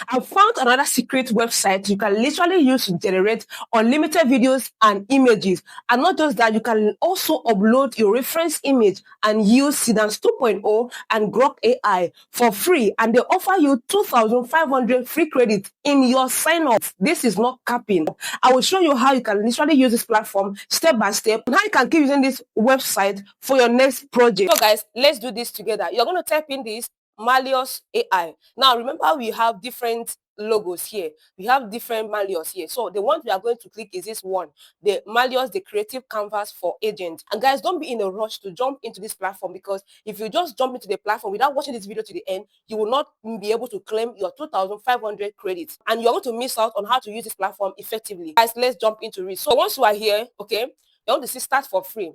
I found another secret website you can literally use to generate unlimited videos and images. And not just that, you can also upload your reference image and use Seedance 2.0 and Grok AI for free. And they offer you 2,500 free credits in your sign-up. This is not capping. I will show you how you can literally use this platform step by step and how you can keep using this website for your next project. So guys, let's do this together. You're going to type in this Malius AI. Now remember, we have different logos here. We have different Malios here. So the one we are going to click is this one, the Malios, the creative canvas for agents. And guys, don't be in a rush to jump into this platform, because if you just jump into the platform without watching this video to the end, you will not be able to claim your 2,500 credits, and you're going to miss out on how to use this platform effectively. Guys, let's jump into it. So once you are here, okay, you're going to see start for free.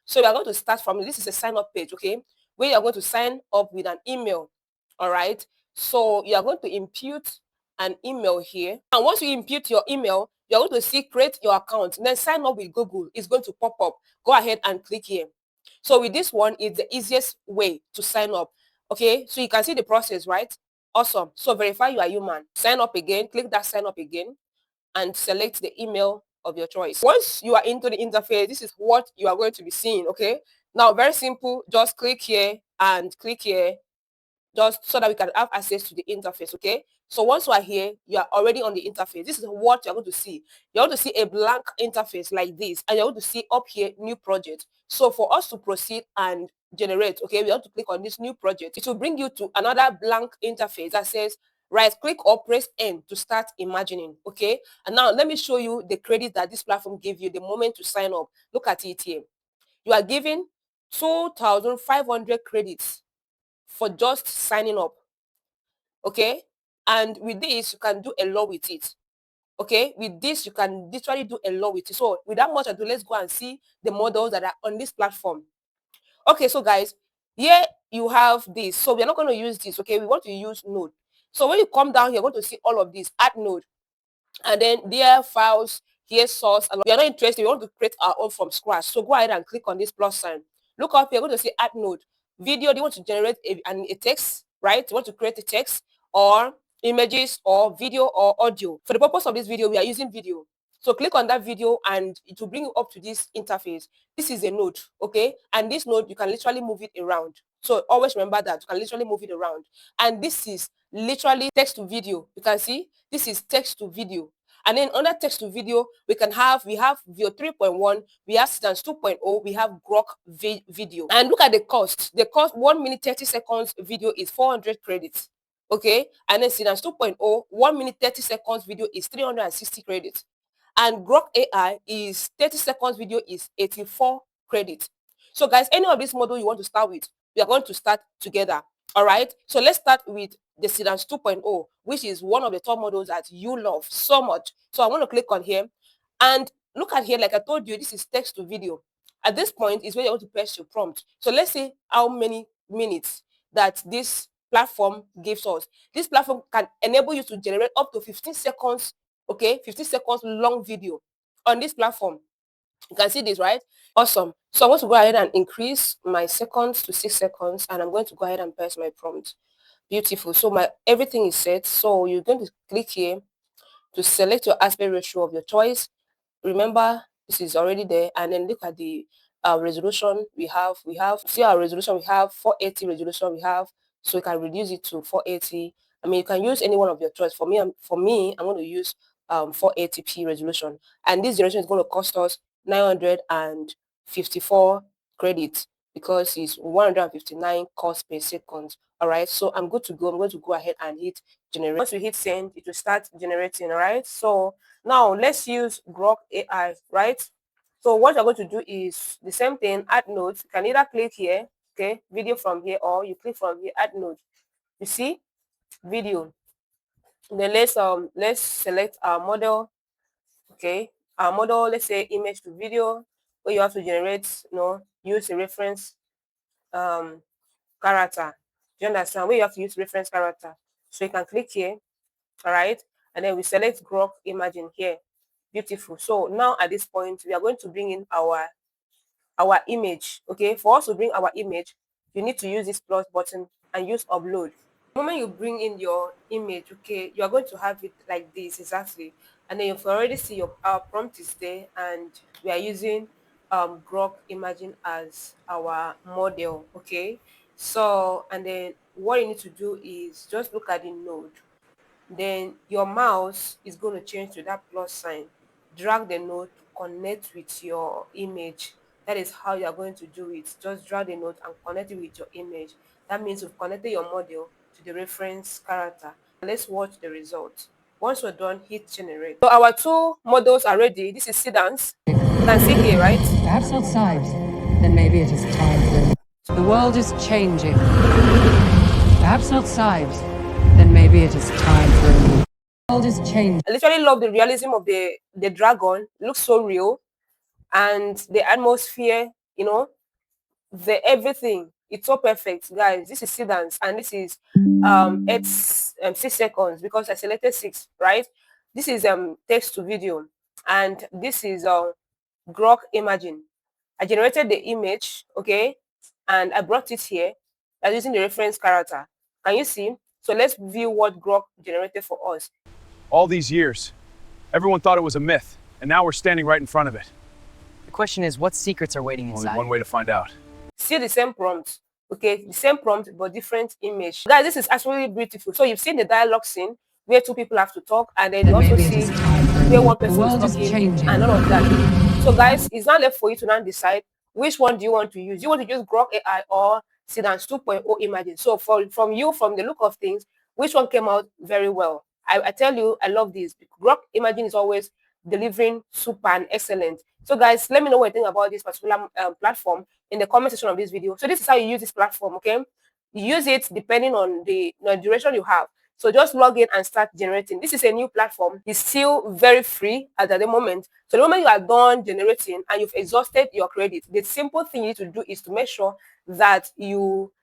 So we are going to start from, this is a sign up page, okay, where you're going to sign up with an email. All right. So you are going to impute an email here. And once you impute your email, you're going to see create your account. Then sign up with Google. It's going to pop up. Go ahead and click here. So with this one, it's the easiest way to sign up. Okay. So you can see the process, right? Awesome. So verify you are human. Sign up again. Click that sign up again and select the email of your choice. Once you are into the interface, this is what you are going to be seeing. Okay. Now, very simple. Just click here and click here, just so that we can have access to the interface. Okay. So once you are here, you are already on the interface. This is what you're going to see. You're going to see a blank interface like this, and you're going to see up here new project. So for us to proceed and generate, okay, we have to click on this new project. It will bring you to another blank interface that says right click or press N to start imagining. Okay. And now let me show you the credit that this platform gave you the moment to sign up. Look at it here. You are given 2,500 credits for just signing up. Okay. And with this, you can do a lot with it. Okay. With this, you can literally do a lot with it. So without much ado, let's go and see the models that are on this platform. Okay. So guys, here you have this. So we're not going to use this. Okay. We want to use node. So when you come down here, you're going to see all of this. Add node. And then there files, here source. And we are not interested. We want to create our own from scratch. So go ahead and click on this plus sign. Look up here. You're going to see add node. Video, do you want to generate a text, right? You want to create a text or images or video or audio. For the purpose of this video, we are using video. So click on that video and it will bring you up to this interface. This is a node, okay? And this node, you can literally move it around. So always remember that you can literally move it around. And this is literally text to video. You can see this is text to video. And then under text to video, we have Veo 3.1, we have Seedance 2.0, we have Grok video. And look at the cost. The cost 1 minute 30 seconds video is 400 credits. Okay. And then Seedance 2.0, 1 minute 30 seconds video is 360 credits. And Grok AI is 30 seconds video is 84 credits. So guys, any of this model you want to start with, we are going to start together. All right. So let's start with the Seedance 2.0, which is one of the top models that you love so much. So I want to click on here and look at here. Like I told you, this is text to video. At this point is where you want to press your prompt. So let's see how many minutes that this platform gives us. This platform can enable you to generate up to 15 seconds, okay, 15 seconds long video on this platform. You can see this, right? Awesome. So I want to go ahead and increase my seconds to 6 seconds, and I'm going to go ahead and press my prompt. Beautiful. So my everything is set. So you're going to click here to select your aspect ratio of your choice. Remember, this is already there. And then look at the resolution we have. See our resolution. We have 480 resolution. So you can reduce it to 480. I mean, you can use any one of your choice. For me, I'm going to use 480p resolution. And this generation is going to cost us 954 credits because it's 159 calls per second. All right, so I'm good to go. I'm going to go ahead and hit generate. Once you hit send, it will start generating. All right, so now let's use Grok AI, right? So what you're going to do is the same thing, add nodes. You can either click here, okay, video from here, or you click from here, add node. You see, video. Then let's select our model, okay. Our model, let's say image to video, where you have to generate, use a reference character. Do you understand? Where you have to use reference character. So you can click here, all right, and then we select Grok Imagine here. Beautiful. So now at this point, we are going to bring in our image. Okay, for us to bring our image, you need to use this plus button and use upload. The moment you bring in your image, okay, you are going to have it like this exactly, and then you can already see our prompt is there, and we are using Grok Imagine as our model, okay. So, and then what you need to do is just look at the node, then your mouse is going to change to that plus sign, drag the node to connect with your image. That is how you are going to do it. Just drag the node and connect it with your image. That means you've connected your model to the reference character. Let's watch the result. Once we're done, hit generate. So our two models are ready. This is Seedance. You can see here, right? Perhaps outside. Then maybe it is time for... The world is changing. Perhaps outside. Then maybe it is time for a new... The world is changing. I literally love the realism of the dragon. It looks so real. And the atmosphere, you know, the everything. It's so perfect, guys. This is Seedance, and this is 6 seconds because I selected 6, right? This is text to video, and this is Grok Imagine. I generated the image, okay, and I brought it here. I'm using the reference character. Can you see? So let's view what Grok generated for us. All these years, everyone thought it was a myth, and now we're standing right in front of it. The question is, what secrets are waiting inside? Only one way to find out. See the same prompt, okay, the same prompt but different image. Guys, this is actually beautiful. So you've seen the dialogue scene where two people have to talk, and then you also see where one person is talking and all of that. So guys, it's not left for you to now decide which one do you want to use. You want to use Grok AI or Seedance 2.0 Imagine. So from the look of things, which one came out very well? I tell you, I love this. Grok Imagine is always delivering super and excellent. So guys, let me know what you think about this particular platform in the comment section of this video. So this is how you use this platform, okay? You use it depending on the duration you have. So just log in and start generating. This is a new platform. It's still very free at the moment. So the moment you are done generating and you've exhausted your credit, the simple thing you need to do is to make sure that you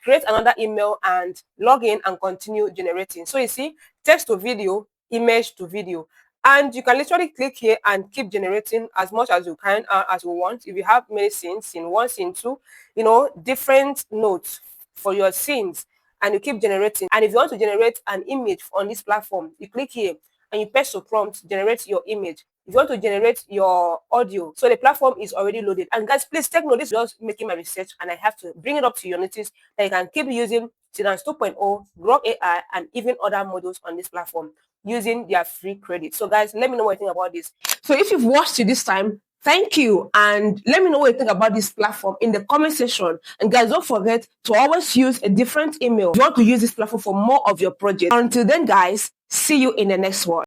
create another email and log in and continue generating. So you see, text to video, image to video. And you can literally click here and keep generating as much as you can, as you want. If you have many scenes, scene 1, scene 2, you know, different notes for your scenes, and you keep generating. And if you want to generate an image on this platform, you click here and you press the prompt, generate your image. If you want to generate your audio, so the platform is already loaded. And guys, please take note, this is just making my research, and I have to bring it up to your notice that you can keep using Seedance 2.0, Grok AI, and even other models on this platform using their free credit. So guys, let me know what you think about this. So if you've watched it this time, thank you, and let me know what you think about this platform in the comment section. And guys, don't forget to always use a different email if you want to use this platform for more of your project. Until then, guys, see you in the next one.